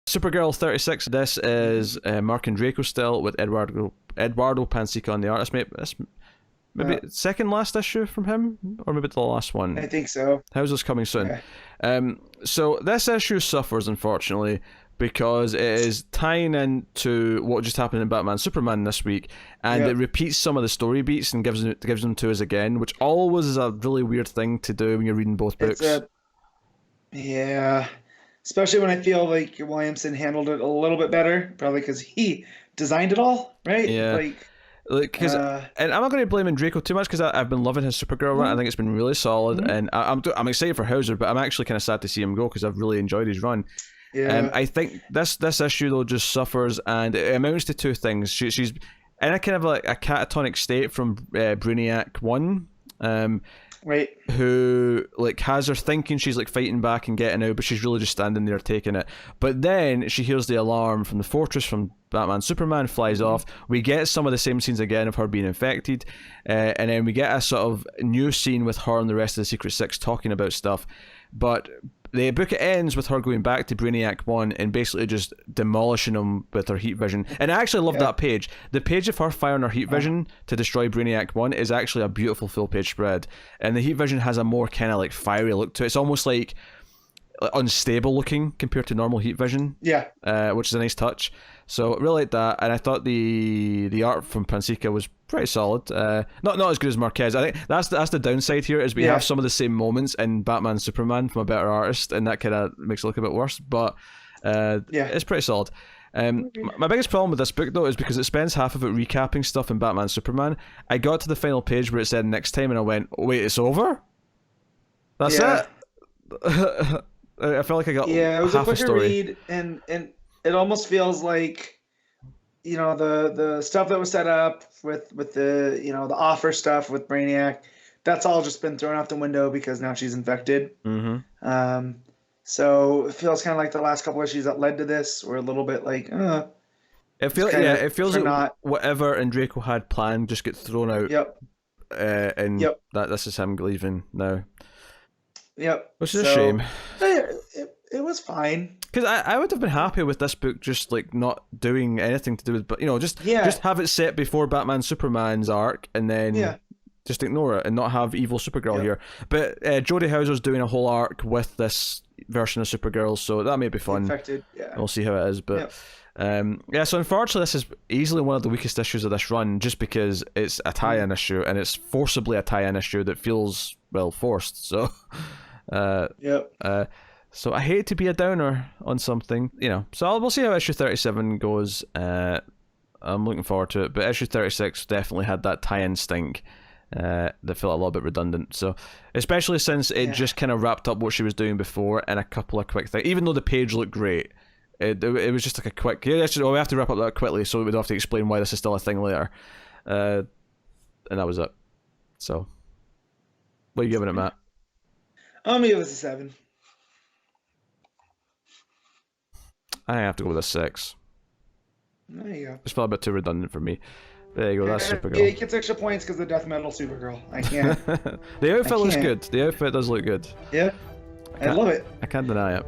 Supergirl 36. This is Mark and Draco still with Eduardo Pansica on the art. That's maybe second last issue from him, or maybe the last one. I think so. How's this coming soon? Yeah. So this issue suffers, unfortunately, because it is tying into what just happened in Batman Superman this week, and it repeats some of the story beats and gives them to us again, which always is a really weird thing to do when you're reading both books. Yeah. Especially when I feel like Williamson handled it a little bit better, probably because he designed it all, right? Yeah. Because and I'm not going to blame Draco too much because I've been loving his Supergirl run. I think it's been really solid, and I'm excited for Hauser, but I'm actually kind of sad to see him go because I've really enjoyed his run. Yeah. I think this issue though just suffers, and it amounts to two things. She's in a kind of like a catatonic state from Brainiac 1. Right. Who like has her thinking she's like fighting back and getting out, but she's really just standing there taking it. But then she hears the alarm from the fortress from Batman Superman, flies off. We get some of the same scenes again of her being infected, and then we get a sort of new scene with her and the rest of the Secret Six talking about stuff. But the book ends with her going back to Brainiac 1 and basically just demolishing him with her heat vision. And I actually love that page. The page of her firing her heat vision to destroy Brainiac 1 is actually a beautiful full page spread. And the heat vision has a more kind of like fiery look to it. It's almost like unstable looking compared to normal heat vision. Yeah. Which is a nice touch. So really like that. And I thought the art from Pansica was pretty solid. Not as good as Marquez. I think that's the downside here is we have some of the same moments in Batman Superman from a better artist, and that kind of makes it look a bit worse. But it's pretty solid. My biggest problem with this book though is because it spends half of it recapping stuff in Batman Superman. I got to the final page where it said next time, and I went, oh, wait, it's over? That's it? I felt like I got it was half a quicker story. read, and it almost feels like, you know, the stuff that was set up with the, you know, the offer stuff with Brainiac, that's all just been thrown out the window because now she's infected. Mm-hmm. So it feels kind of like the last couple issues that led to this were a little bit like, it feels like whatever and Draco had planned just get thrown out. And that this is him leaving now. Which is a shame. It was fine. Because I would have been happy with this book just like not doing anything to do with, but you know, just have it set before Batman Superman's arc, and then just ignore it and not have evil Supergirl here. But Jodie Hauser's doing a whole arc with this version of Supergirl, so that may be fun. Infected, we'll see how it is. But so unfortunately this is easily one of the weakest issues of this run, just because it's a tie-in issue, and it's forcibly a tie-in issue that feels, well, forced. So so I hate to be a downer on something, you know. So we'll see how issue 37 goes. I'm looking forward to it. But issue 36 definitely had that tie-in stink that felt a little bit redundant. So especially since it just kind of wrapped up what she was doing before in a couple of quick things. Even though the page looked great, it was just like a quick, we have to wrap up that quickly, so we'd have to explain why this is still a thing later. And that was it. So what are you giving it, Matt? I'm gonna give this a 7. I have to go with a 6. There you go. It's probably a bit too redundant for me. There you go, that's Supergirl. It gets extra points because the death metal Supergirl. I can't. The outfit looks good. The outfit does look good. Yeah, I love it. I can't deny it.